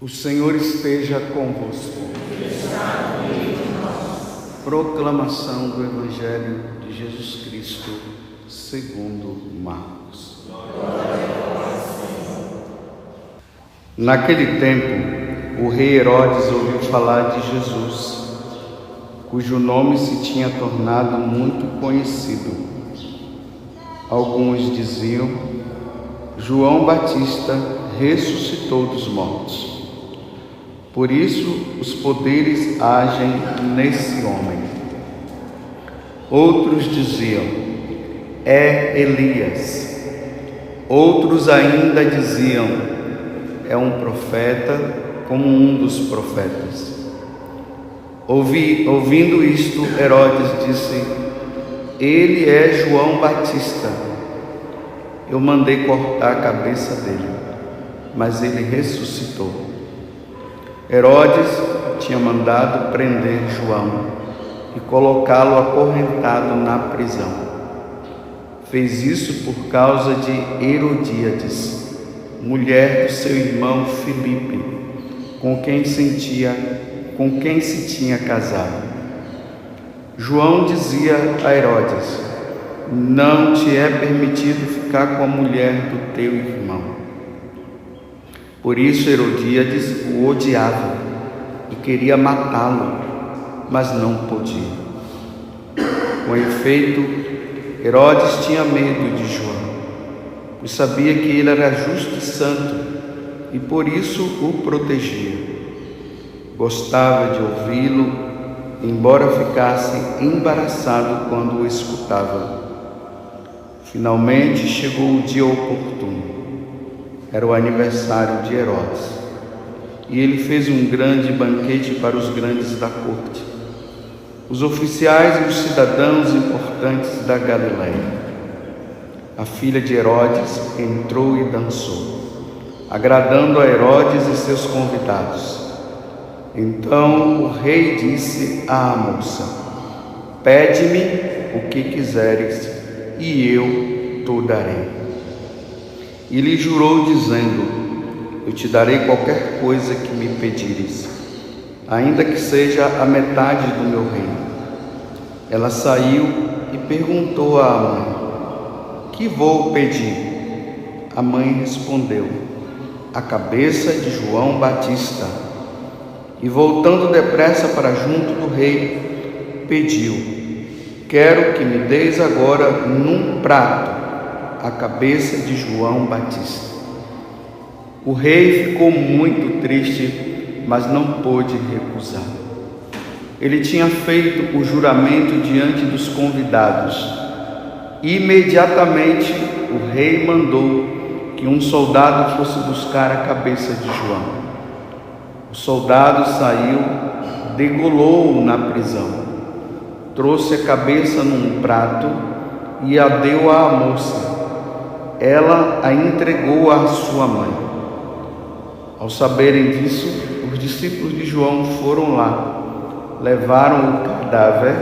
O Senhor esteja convosco. Proclamação do Evangelho de Jesus Cristo segundo Marcos. Naquele tempo, o rei Herodes ouviu falar de Jesus, cujo nome se tinha tornado muito conhecido. Alguns diziam: João Batista ressuscitou dos mortos. Por isso, os poderes agem nesse homem. Outros diziam: é Elias. Outros ainda diziam: é um profeta, como um dos profetas. Ouvindo isto, Herodes disse: ele é João Batista. Eu mandei cortar a cabeça dele, mas ele ressuscitou. Herodes tinha mandado prender João e colocá-lo acorrentado na prisão. Fez isso por causa de Herodíades, mulher do seu irmão Filipe, com quem se tinha casado. João dizia a Herodes: não te é permitido ficar com a mulher do teu irmão. Por isso Herodíades o odiava e queria matá-lo, mas não podia. Com efeito, Herodes tinha medo de João, pois sabia que ele era justo e santo, e por isso o protegia. Gostava de ouvi-lo, embora ficasse embaraçado quando o escutava. Finalmente chegou o dia oportuno. Era o aniversário de Herodes, e ele fez um grande banquete para os grandes da corte, os oficiais e os cidadãos importantes da Galileia. A filha de Herodes entrou e dançou, agradando a Herodes e seus convidados. Então o rei disse à moça: pede-me o que quiseres, e eu te darei. E lhe jurou, dizendo: eu te darei qualquer coisa que me pedires, ainda que seja a metade do meu reino. Ela saiu e perguntou à mãe: que vou pedir? A mãe respondeu: a cabeça de João Batista. E voltando depressa para junto do rei, pediu: quero que me deis agora num prato a cabeça de João Batista. O rei ficou muito triste, mas não pôde recusar. Ele tinha feito o juramento diante dos convidados. Imediatamente o rei mandou que um soldado fosse buscar a cabeça de João. O soldado saiu, degolou-o na prisão, trouxe a cabeça num prato e a deu à moça. Ela a entregou à sua mãe. Ao saberem disso, os discípulos de João foram lá, levaram o cadáver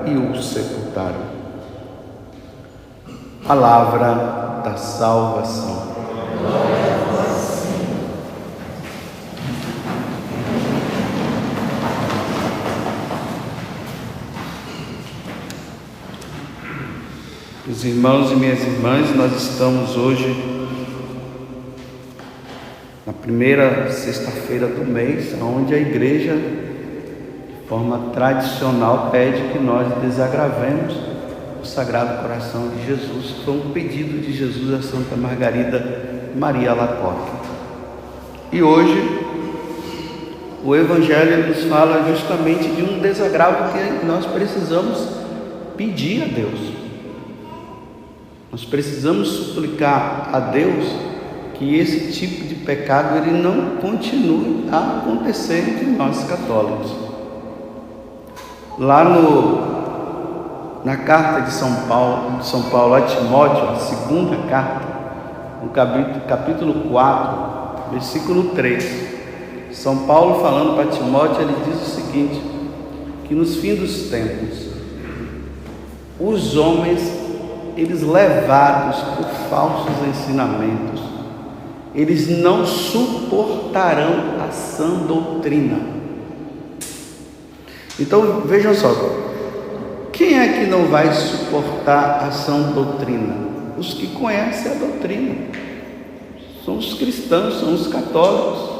e o sepultaram. Palavra da salvação. Glória a vós, Senhor. Meus irmãos e minhas irmãs, nós estamos hoje na primeira sexta-feira do mês, onde a igreja, de forma tradicional, pede que nós desagravemos o Sagrado Coração de Jesus, que foi um pedido de Jesus a Santa Margarida Maria Alacoque. E hoje o Evangelho nos fala justamente de um desagravo que nós precisamos pedir a Deus. Nós precisamos suplicar a Deus que esse tipo de pecado ele não continue a acontecer entre nós católicos. Lá na carta de São Paulo a Timóteo, a segunda carta, no capítulo 4, versículo 3, São Paulo falando para Timóteo, ele diz o seguinte: que nos fins dos tempos, os homens, eles levados por falsos ensinamentos, eles não suportarão a sã doutrina. Então vejam só, quem é que não vai suportar a sã doutrina? Os que conhecem a doutrina, são os cristãos, são os católicos.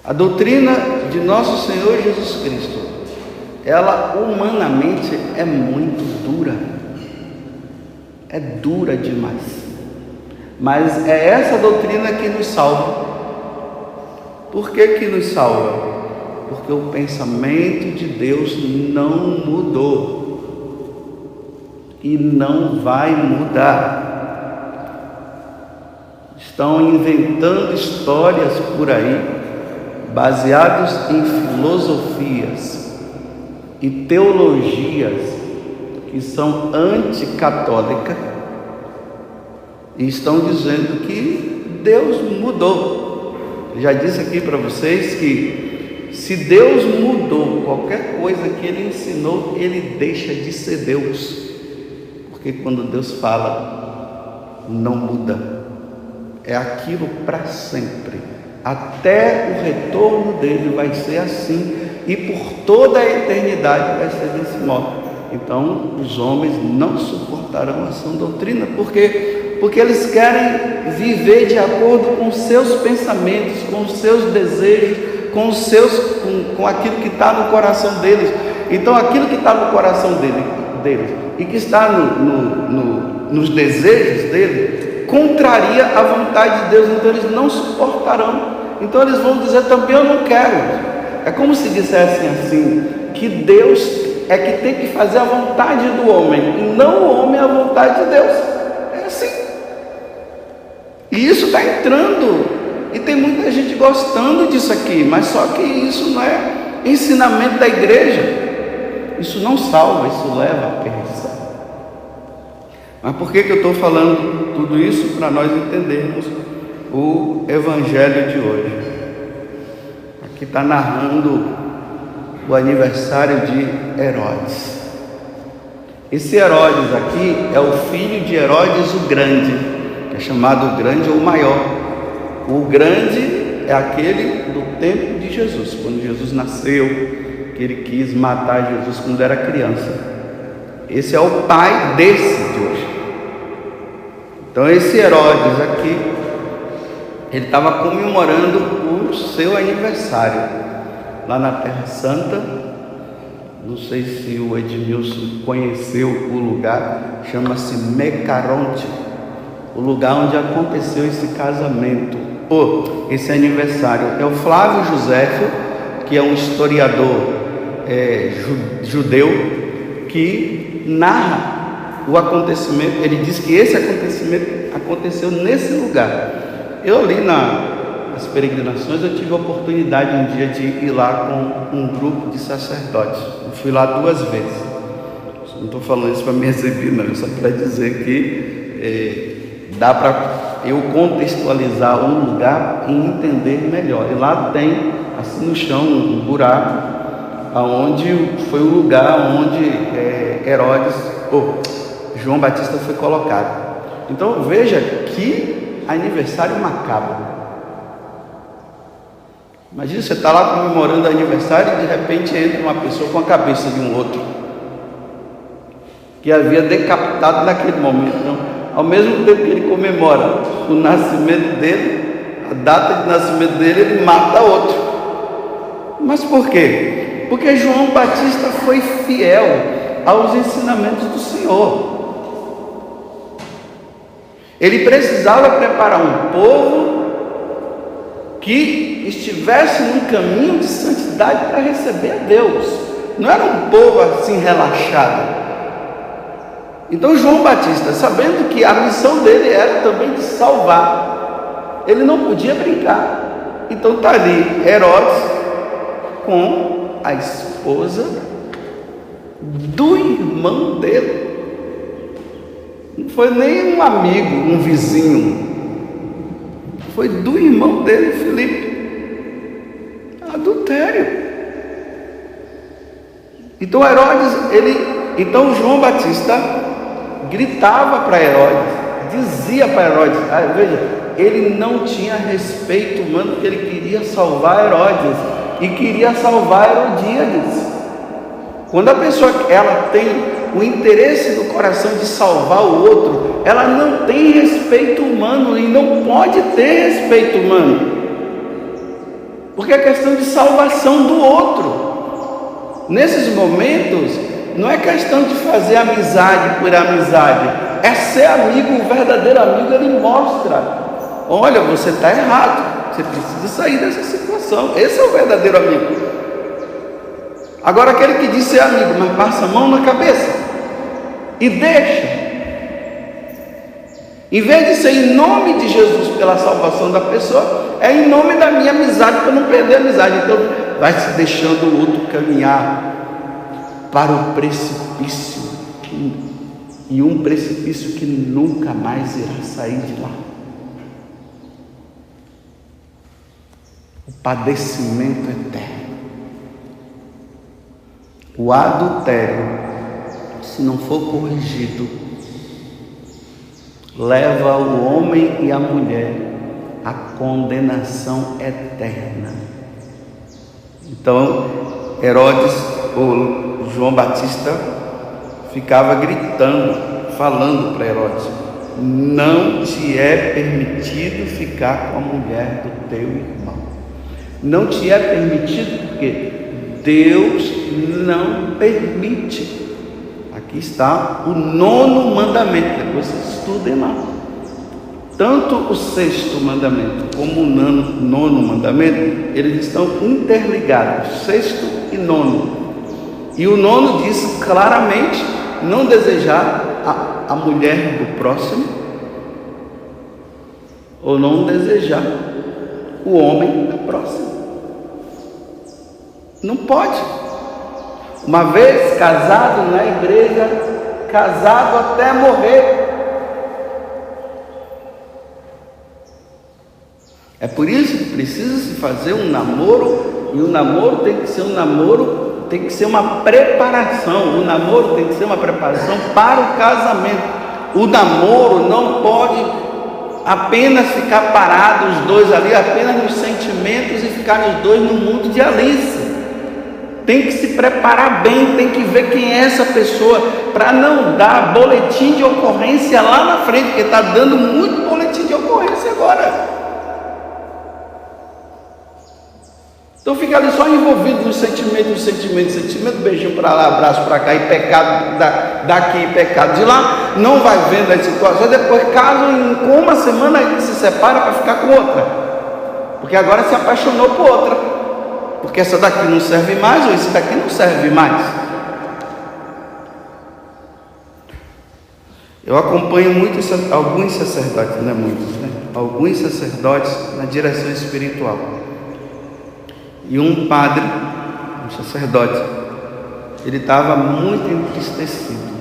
A doutrina de nosso Senhor Jesus Cristo, ela humanamente é muito dura, é dura demais, mas é essa doutrina que nos salva. Por que nos salva? Porque o pensamento de Deus não mudou e não vai mudar. Estão inventando histórias por aí, baseados em filosofias e teologias que são anticatólicas, e estão dizendo que Deus mudou. Eu já disse aqui para vocês que se Deus mudou qualquer coisa que Ele ensinou, Ele deixa de ser Deus, porque quando Deus fala, não muda, é aquilo para sempre. Até o retorno dele vai ser assim, e por toda a eternidade vai ser desse modo. Então os homens não suportarão a sã doutrina, porque eles querem viver de acordo com os seus pensamentos, com os seus desejos, com aquilo que está no coração deles. Então aquilo que está no coração deles e que está nos desejos dele, contraria a vontade de Deus. Então eles não suportarão. Então eles vão dizer também: eu não quero. É como se dissessem assim, que Deus é que tem que fazer a vontade do homem, e não o homem a vontade de Deus. É assim. E isso está entrando, e tem muita gente gostando disso aqui, mas só que isso não é ensinamento da igreja. Isso não salva, isso leva à perdição. Mas por que eu estou falando tudo isso? Para nós entendermos o evangelho de hoje. Aqui está narrando o aniversário de Herodes. Esse Herodes aqui é o filho de Herodes o Grande, que é chamado o Grande ou o Maior. O Grande é aquele do tempo de Jesus, quando Jesus nasceu, que ele quis matar Jesus quando era criança. Esse é o pai desse de hoje. Então esse Herodes aqui, ele estava comemorando o seu aniversário lá na Terra Santa. Não sei se o Edmilson conheceu o lugar, chama-se Mecaronte, o lugar onde aconteceu esse casamento, esse aniversário. É o Flávio Joséfo, que é um historiador judeu, que narra o acontecimento. Ele diz que esse acontecimento aconteceu nesse lugar. Eu ali nas peregrinações, eu tive a oportunidade um dia de ir lá com um grupo de sacerdotes. Eu fui lá 2 vezes. Não estou falando isso para me exibir, não, só para dizer que dá para eu contextualizar um lugar e entender melhor. E lá tem, assim no chão, um buraco, aonde foi o lugar onde João Batista foi colocado. Então veja que aniversário macabro. Imagina, você está lá comemorando aniversário e de repente entra uma pessoa com a cabeça de um outro que havia decapitado naquele momento. Então, ao mesmo tempo que ele comemora o nascimento dele, a data de nascimento dele, ele mata outro. Mas por quê? Porque João Batista foi fiel aos ensinamentos do Senhor. Ele precisava preparar um povo que estivesse num caminho de santidade para receber a Deus. Não era um povo assim relaxado. Então João Batista, sabendo que a missão dele era também de salvar, ele não podia brincar. Então está ali Herodes com a esposa do irmão dele. Não foi nem um amigo, um vizinho, foi do irmão dele, Filipe. Adultério. Então João Batista gritava para Herodes, dizia para Herodes, veja, ele não tinha respeito humano, porque ele queria salvar Herodes e queria salvar Herodíades. Quando a pessoa ela tem o interesse no coração de salvar o outro, ela não tem respeito humano e não pode ter respeito humano, porque é questão de salvação do outro. Nesses momentos, não é questão de fazer amizade por amizade, é ser amigo. O verdadeiro amigo, ele mostra: olha, você está errado, você precisa sair dessa situação. Esse é o verdadeiro amigo. Agora, aquele que diz ser amigo, mas passa a mão na cabeça e deixa, em vez de ser em nome de Jesus pela salvação da pessoa, é em nome da minha amizade, para não perder a amizade. Então vai se deixando o outro caminhar para o precipício, e um precipício que nunca mais irá sair de lá. O padecimento eterno. O adultério, se não for corrigido, leva o homem e a mulher à condenação eterna. Então, Herodes, ou João Batista, ficava gritando, falando para Herodes: não te é permitido ficar com a mulher do teu irmão. Não te é permitido porque Deus não permite. Aqui está o 9º mandamento, depois vocês estudem lá. Tanto o 6º mandamento como o 9º mandamento, eles estão interligados, 6º e 9º. E o 9º diz claramente: não desejar a mulher do próximo, ou não desejar o homem do próximo. Não pode. Uma vez casado na igreja, casado até morrer. É por isso que precisa se fazer um namoro, e o namoro tem que ser um namoro, tem que ser uma preparação. O namoro tem que ser uma preparação para o casamento. O namoro não pode apenas ficar parados os dois ali, apenas nos sentimentos, e ficar os dois no mundo de Alice. Tem que se preparar bem, tem que ver quem é essa pessoa, para não dar boletim de ocorrência lá na frente, porque está dando muito boletim de ocorrência agora. Então fica ali só envolvido no sentimento, beijinho para lá, abraço para cá, e pecado daqui, e pecado de lá, não vai vendo as situações. Depois, caso com uma semana, ele se separa para ficar com outra, porque agora se apaixonou por outra. Porque essa daqui não serve mais, ou esse daqui não serve mais. Eu acompanho alguns sacerdotes, não é muitos, né? Alguns sacerdotes na direção espiritual. E um padre, um sacerdote, ele estava muito entristecido,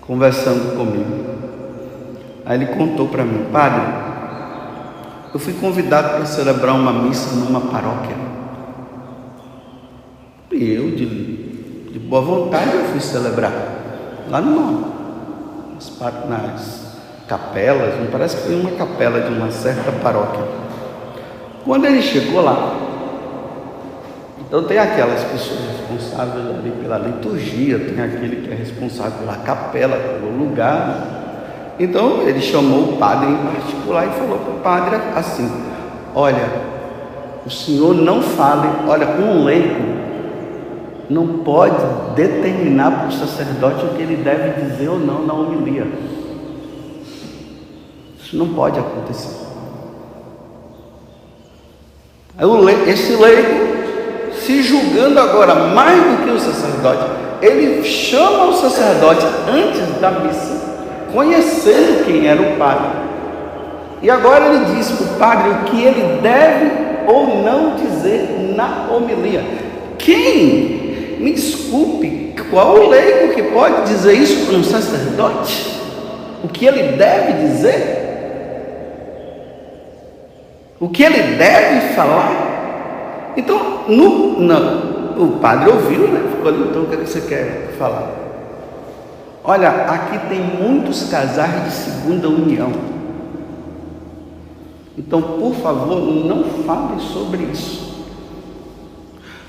conversando comigo. Aí ele contou para mim: padre, eu fui convidado para celebrar uma missa numa paróquia. E eu, de boa vontade, eu fui celebrar lá nas capelas. Me parece que foi uma capela de uma certa paróquia. Quando ele chegou lá, então tem aquelas pessoas responsáveis ali pela liturgia, tem aquele que é responsável pela capela, pelo lugar. Então ele chamou o padre em particular e falou para o padre assim: olha, o senhor não fale, olha, um leigo não pode determinar para o sacerdote o que ele deve dizer ou não na homilia. Isso não pode acontecer. Esse leigo, se julgando agora mais do que o sacerdote, ele chama o sacerdote antes da missa, conhecendo quem era o padre, e agora ele diz para o padre o que ele deve ou não dizer na homilia. Quem? Me desculpe, qual o leigo que pode dizer isso para um sacerdote? O que ele deve dizer? O que ele deve falar? Então, o padre ouviu, né? Falou: então, o que você quer falar? Olha, aqui tem muitos casais de segunda união. Então, por favor, não fale sobre isso.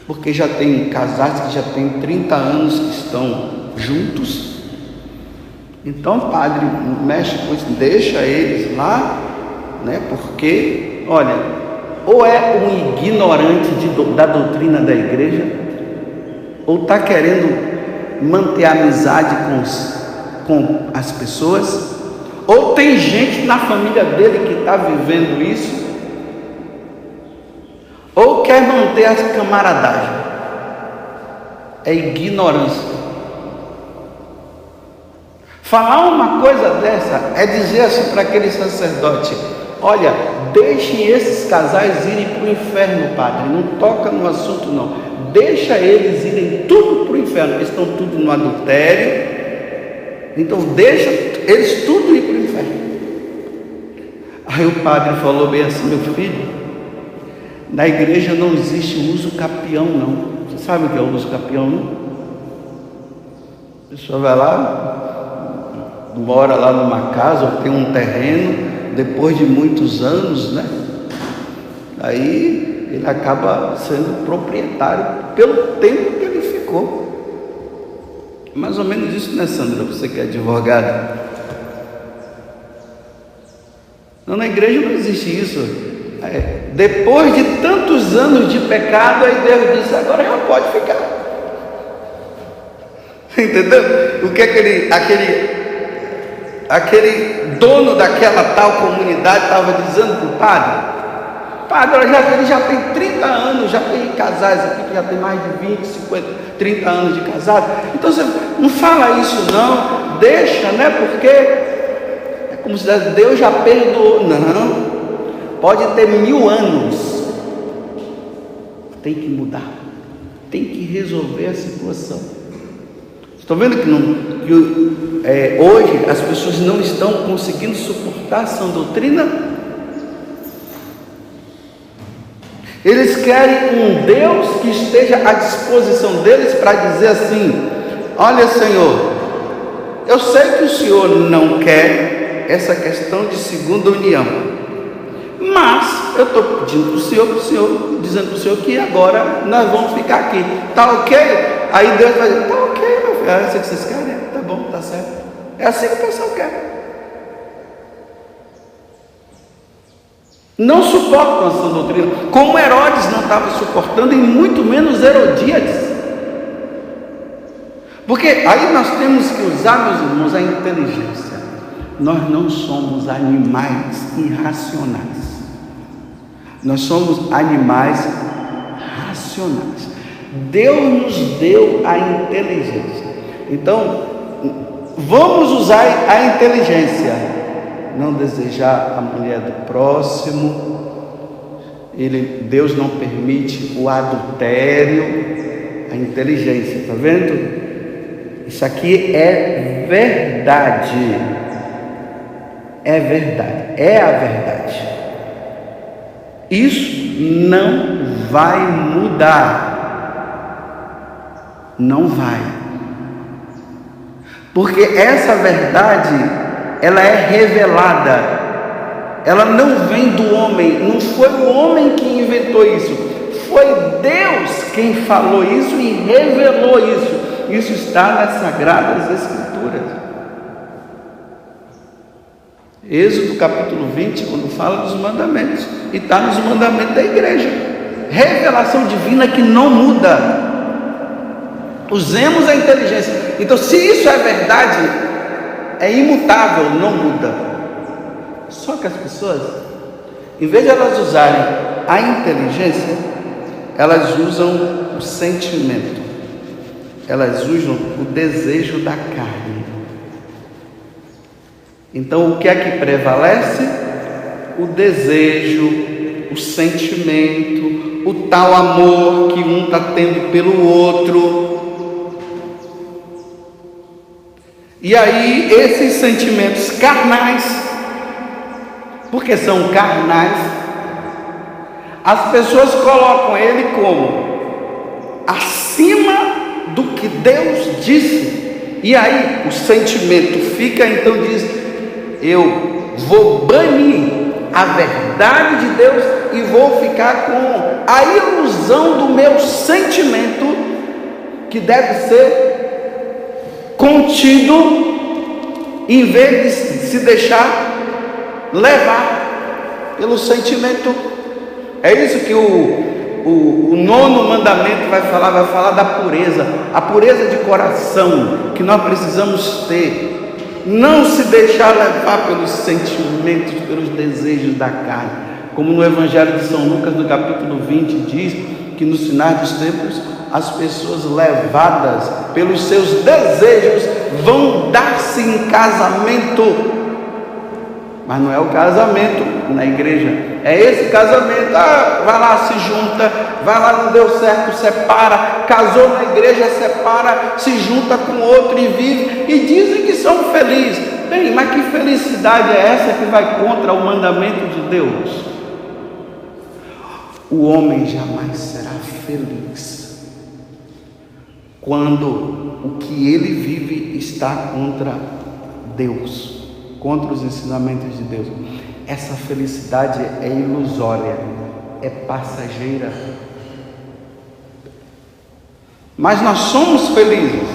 Porque já tem casais que já têm 30 anos que estão juntos. Então, padre, mexe com isso, deixa eles lá, né? Porque, olha, ou é um ignorante da doutrina da igreja, ou está querendo manter a amizade com as pessoas, ou tem gente na família dele que está vivendo isso, ou quer manter a camaradagem. É ignorância. Falar uma coisa dessa é dizer assim para aquele sacerdote: olha, deixem esses casais irem para o inferno, padre, não toca no assunto não, deixa eles irem tudo para o inferno, eles estão tudo no adultério, então deixa eles tudo ir para o inferno. Aí o padre falou bem assim: meu filho, na igreja não existe uso capião não. Você sabe o que é o uso capião, não? A pessoa vai lá, mora lá numa casa ou tem um terreno, depois de muitos anos, né? Aí ele acaba sendo proprietário pelo tempo que ele ficou. Mais ou menos isso, né, Sandra? Você que é advogada. Não, na igreja não existe isso. Depois de tantos anos de pecado, aí Deus disse: agora já pode ficar. Entendeu? O que aquele dono daquela tal comunidade estava dizendo para o padre? Padre, ele já tem 30 anos, já tem casais aqui que já tem mais de 20, 50, 30 anos de casado. Então você não fala isso não, deixa, né? Porque é como se Deus já perdoou. Não, pode ter 1000 anos, tem que mudar, tem que resolver a situação. Estão vendo que hoje as pessoas não estão conseguindo suportar a sã doutrina? Eles querem um Deus que esteja à disposição deles para dizer assim: olha, Senhor, eu sei que o Senhor não quer essa questão de segunda união, mas eu estou pedindo para o Senhor, dizendo para o Senhor que agora nós vamos ficar aqui, tá ok? Aí Deus vai dizer: tá ok, meu filho, é assim que vocês querem? Tá bom, tá certo. É assim que o pessoal quer. Não suportam a sã doutrina, como Herodes não estava suportando, e muito menos Herodíades. Porque aí nós temos que usar, meus irmãos, a inteligência. Nós não somos animais irracionais, nós somos animais racionais. Deus nos deu a inteligência, então vamos usar a inteligência. Não desejar a mulher do próximo, Deus não permite o adultério, a inteligência, está vendo? Isso aqui é verdade, é verdade, é a verdade. Isso não vai mudar, não vai, porque essa verdade, ela é revelada, ela não vem do homem, não foi o homem que inventou isso, foi Deus quem falou isso e revelou isso. Isso está nas Sagradas Escrituras. Êxodo capítulo 20, quando fala dos mandamentos, e está nos mandamentos da igreja, revelação divina que não muda. Usemos a inteligência. Então, se isso é verdade, é imutável, não muda. Só que as pessoas, em vez de elas usarem a inteligência, elas usam o sentimento, elas usam o desejo da carne. Então o que é que prevalece? O desejo, o sentimento, o tal amor que um está tendo pelo outro. E aí esses sentimentos carnais, porque são carnais, as pessoas colocam ele como acima do que Deus disse. E aí o sentimento fica, então diz: eu vou banir a verdade de Deus e vou ficar com a ilusão do meu sentimento, que deve ser contido, em vez de se deixar levar pelo sentimento. É isso que o nono mandamento vai falar da pureza, a pureza de coração que nós precisamos ter. Não se deixar levar pelos sentimentos, pelos desejos da carne. Como no Evangelho de São Lucas, no capítulo 20, diz que nos finais dos tempos, as pessoas levadas pelos seus desejos vão dar-se em casamento. Mas não é o casamento na igreja, é esse casamento. Vai lá, se junta, vai lá, não deu certo, separa, casou na igreja, separa, se junta com outro e vive, e dizem que são felizes. Bem, mas que felicidade é essa que vai contra o mandamento de Deus? O homem jamais será feliz quando o que ele vive está contra Deus, contra os ensinamentos de Deus. Essa felicidade é ilusória, é passageira. Mas nós somos felizes.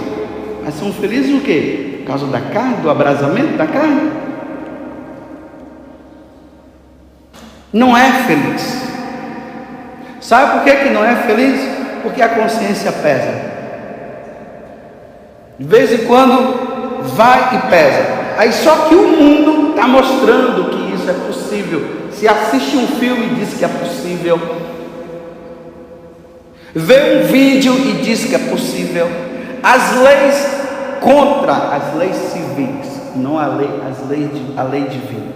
Mas somos felizes o quê? Por causa da carne, do abrasamento da carne? Não é feliz. Sabe por que não é feliz? Porque a consciência pesa. De vez em quando vai e pesa. Aí só que o mundo está mostrando que isso é possível. Se assiste um filme e diz que é possível, vê um vídeo e diz que é possível. As leis contra as leis civis, não a lei, a lei divina.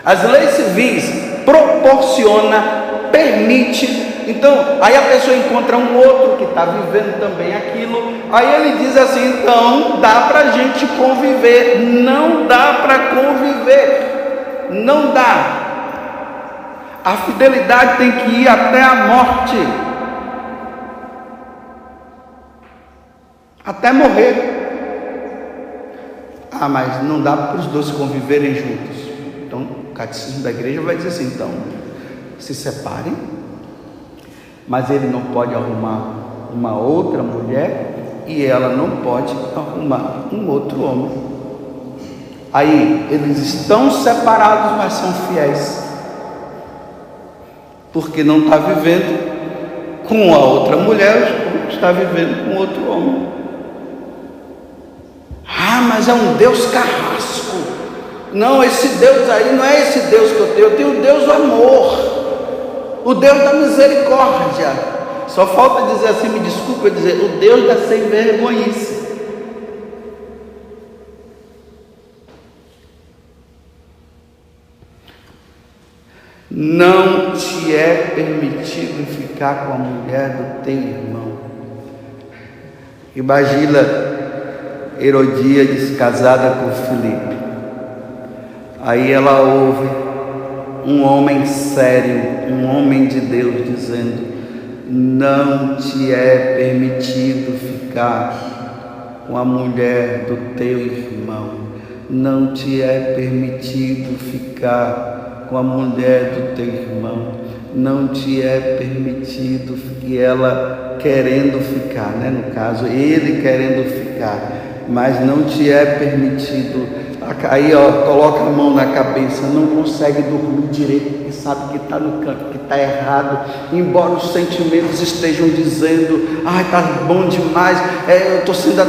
As leis civis proporciona, permite. Então, aí a pessoa encontra um outro que está vivendo também aquilo, aí ele diz assim: então dá para a gente conviver. Não dá para conviver, não dá. A fidelidade tem que ir até a morte, até morrer. Mas não dá para os dois conviverem juntos. Então o catecismo da igreja vai dizer assim: então se separem, mas ele não pode arrumar uma outra mulher e ela não pode arrumar um outro homem. Aí eles estão separados, mas são fiéis, porque não está vivendo com a outra mulher, está vivendo com outro homem. Mas é um Deus carrasco. Não, esse Deus aí não é esse Deus que eu tenho o Deus do amor, o Deus da misericórdia. Só falta dizer assim, me desculpa dizer, o Deus da sem vergonhice. Não te é permitido ficar com a mulher do teu irmão. Imagina Herodíades casada com Filipe. Aí ela ouve um homem sério, um homem de Deus dizendo: não te é permitido ficar com a mulher do teu irmão. Não te é permitido ficar com a mulher do teu irmão. Não te é permitido. E ela querendo ficar, no caso, ele querendo ficar, mas não te é permitido. Aí coloca a mão na cabeça, não consegue dormir direito, porque sabe que está no canto, que está errado, embora os sentimentos estejam dizendo: está bom demais, eu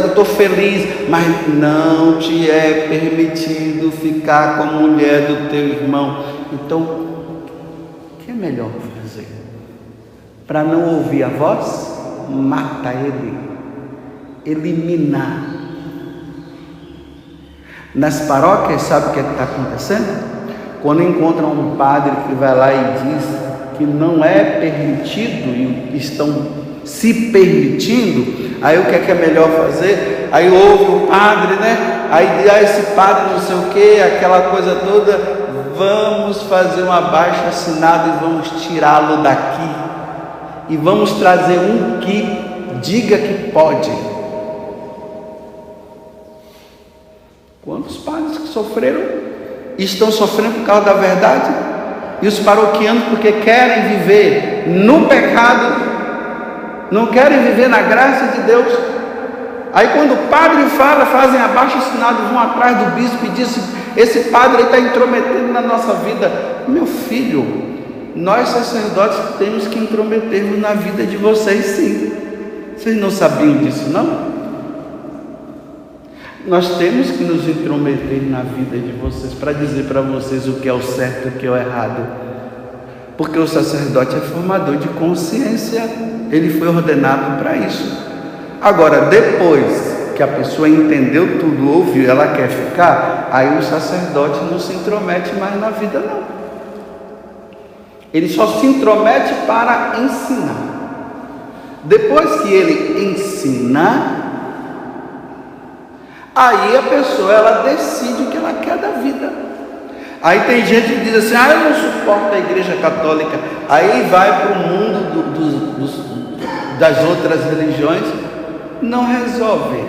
estou feliz, mas não te é permitido ficar com a mulher do teu irmão. Então, o que é melhor fazer? Para não ouvir a voz, mata ele, eliminar. Nas paróquias, sabe o que está acontecendo? Quando encontram um padre que vai lá e diz que não é permitido e estão se permitindo, aí o que é melhor fazer? Aí ouve o padre, Aí esse padre não sei o que, aquela coisa toda, vamos fazer um abaixo-assinado e vamos tirá-lo daqui. E vamos trazer um que diga que pode. Quantos padres que sofreram e estão sofrendo por causa da verdade? E os paroquianos, porque querem viver no pecado, não querem viver na graça de Deus. Aí quando o padre fala, fazem abaixo-assinado, vão atrás do bispo e dizem: esse padre está intrometendo na nossa vida. Meu filho, nós sacerdotes temos que intrometermos na vida de vocês, sim. Vocês não sabiam disso, não? Nós temos que nos intrometer na vida de vocês para dizer para vocês o que é o certo e o que é o errado, porque o sacerdote é formador de consciência, ele foi ordenado para isso. Agora, depois que a pessoa entendeu tudo, ouviu, ela quer ficar, aí o sacerdote não se intromete mais na vida, não. Ele só se intromete para ensinar. Depois que ele ensina, aí a pessoa, ela decide o que ela quer da vida. Aí tem gente que diz assim: eu não suporto a igreja católica. Aí vai para o mundo das outras religiões. Não resolve,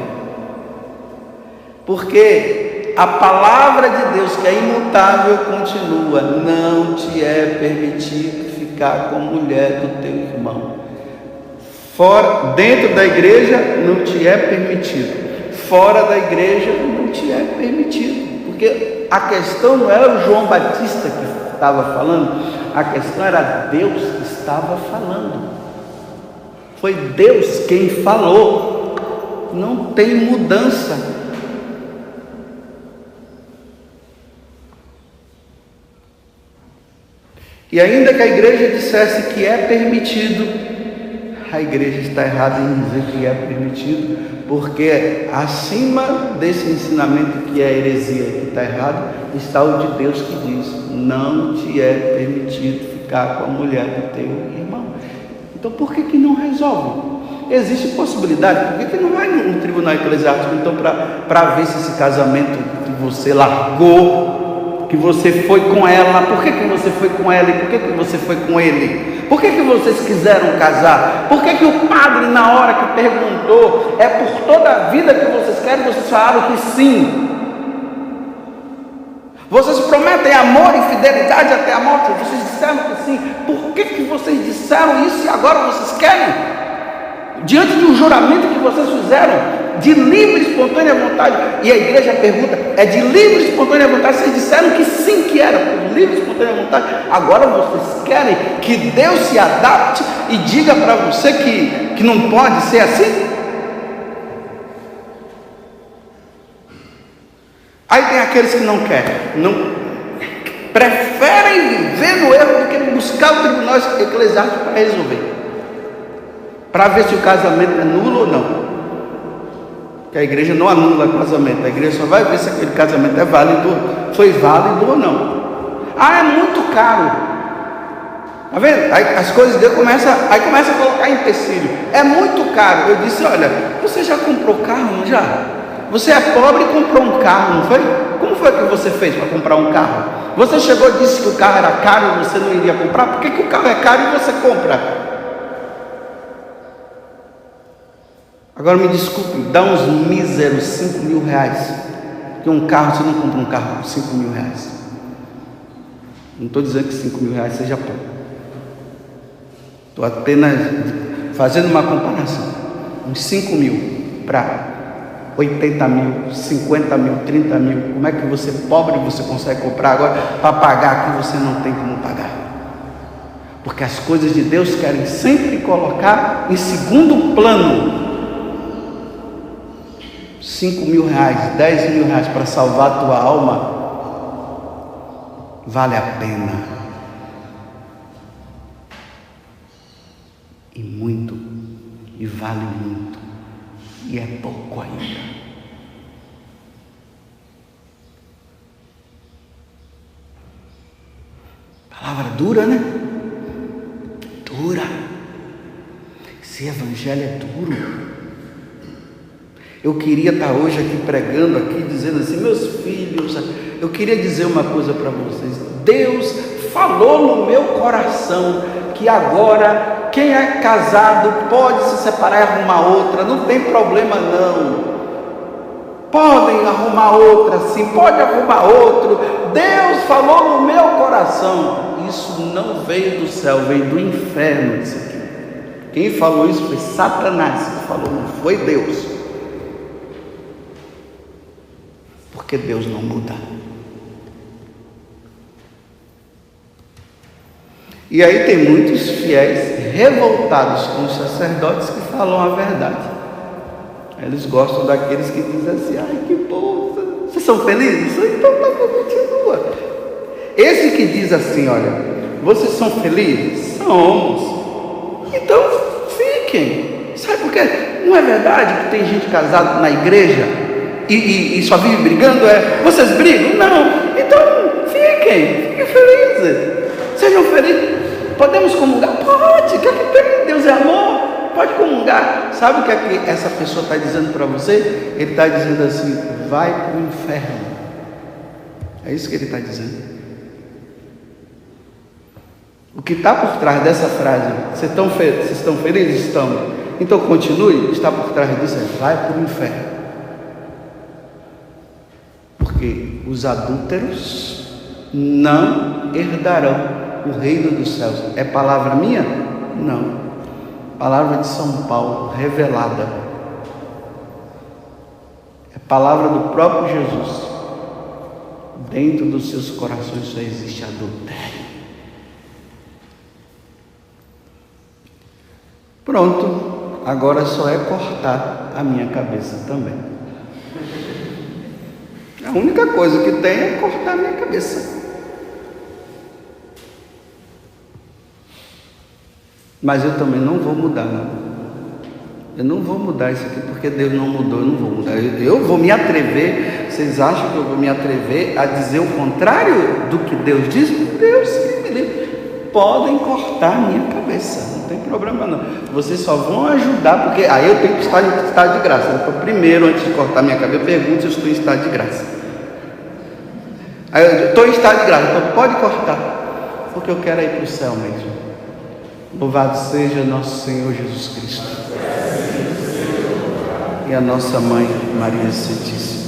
porque a palavra de Deus, que é imutável, continua: não te é permitido ficar com a mulher do teu irmão. Fora, dentro da igreja não te é permitido, fora da igreja não te é permitido, porque a questão não era o João Batista que estava falando, a questão era Deus que estava falando. Foi Deus quem falou, não tem mudança. E ainda que a igreja dissesse que é permitido, a igreja está errada em dizer que é permitido, porque acima desse ensinamento que é heresia, que está errado, está o de Deus que diz: não te é permitido ficar com a mulher do teu irmão. Então por que não resolve? Existe possibilidade, por que não vai no tribunal eclesiástico então para ver se esse casamento que você largou, que você foi com ela, por que você foi com ela e por que você foi com ele? Por que vocês quiseram casar? Por que o padre, na hora que perguntou, é por toda a vida que vocês querem, vocês falaram que sim? Vocês prometem amor e fidelidade até a morte, vocês disseram que sim. Por que vocês disseram isso e agora vocês querem? Diante de um juramento que vocês fizeram de livre e espontânea vontade, e a igreja pergunta: é de livre e espontânea vontade? Vocês disseram que sim, que era por livre e espontânea vontade, agora vocês querem que Deus se adapte e diga para você que não pode ser assim? Aí tem aqueles que não querem, preferem viver no erro do que buscar o tribunal eclesiástico para resolver, para ver se o casamento é nulo ou não. Que a igreja não anula o casamento, a igreja só vai ver se aquele casamento é válido, foi válido ou não. É muito caro. Tá vendo? Aí as coisas de Deus começa a colocar empecilho. É muito caro. Eu disse: olha, você já comprou carro, não já? Você é pobre e comprou um carro, não foi? Como foi que você fez para comprar um carro? Você chegou e disse que o carro era caro e você não iria comprar? Por que o carro é caro e você compra? Agora me desculpe, dá uns míseros 5 mil reais. Que um carro, você não compra um carro por 5 mil reais. Não estou dizendo que 5 mil reais seja pouco. Estou apenas fazendo uma comparação. Uns 5 mil para 80 mil, 50 mil, 30 mil. Como é que você, pobre, você consegue comprar agora para pagar que você não tem como pagar? Porque as coisas de Deus querem sempre colocar em segundo plano. 5 mil reais, 10 mil reais para salvar a tua alma, vale a pena. E muito, e vale muito, e é pouco ainda. Palavra dura, né? Dura. Esse evangelho é duro. Eu queria estar hoje aqui pregando, aqui dizendo assim: meus filhos, eu queria dizer uma coisa para vocês. Deus falou no meu coração que agora quem é casado pode se separar e arrumar outra, não tem problema não. Podem arrumar outra assim, pode arrumar outro. Deus falou no meu coração. Isso não veio do céu, veio do inferno isso aqui. Quem falou isso foi Satanás que falou, não foi Deus. Porque Deus não muda. E aí tem muitos fiéis revoltados com os sacerdotes que falam a verdade. Eles gostam daqueles que dizem assim: ai, que bom, vocês são felizes? Então tá bom, continua. Esse que diz assim: olha, vocês são felizes? Somos. Então fiquem. Sabe por quê? Não é verdade que tem gente casada na igreja e só vive brigando? Vocês brigam? Não. Então fiquem felizes. Sejam felizes. Podemos comungar? Pode. O que é que tem? Deus é amor. Pode comungar. Sabe o que é que essa pessoa está dizendo para você? Ele está dizendo assim: vai para o inferno. É isso que ele está dizendo. O que está por trás dessa frase: vocês estão felizes? Estão. Então continue. Está por trás disso: vai para o inferno. Porque os adúlteros não herdarão o reino dos céus. É palavra minha? Não. Palavra de São Paulo, revelada. É palavra do próprio Jesus. Dentro dos seus corações só existe adultério. Pronto, agora só é cortar a minha cabeça também. A única coisa que tem é cortar a minha cabeça. Mas eu também não vou mudar, não. Eu não vou mudar isso aqui, porque Deus não mudou, eu não vou mudar. Eu vou me atrever, vocês acham que eu vou me atrever a dizer o contrário do que Deus diz? Deus me livre. Podem cortar a minha cabeça, não tem problema não. Vocês só vão ajudar, porque aí eu tenho que estar em estado de graça. Então, primeiro, antes de cortar a minha cabeça, eu pergunto se eu estou em estado de graça. Aí eu estou em estado de graça, então pode cortar, porque eu quero ir para o céu mesmo. Louvado seja nosso Senhor Jesus Cristo e a nossa Mãe Maria Santíssima.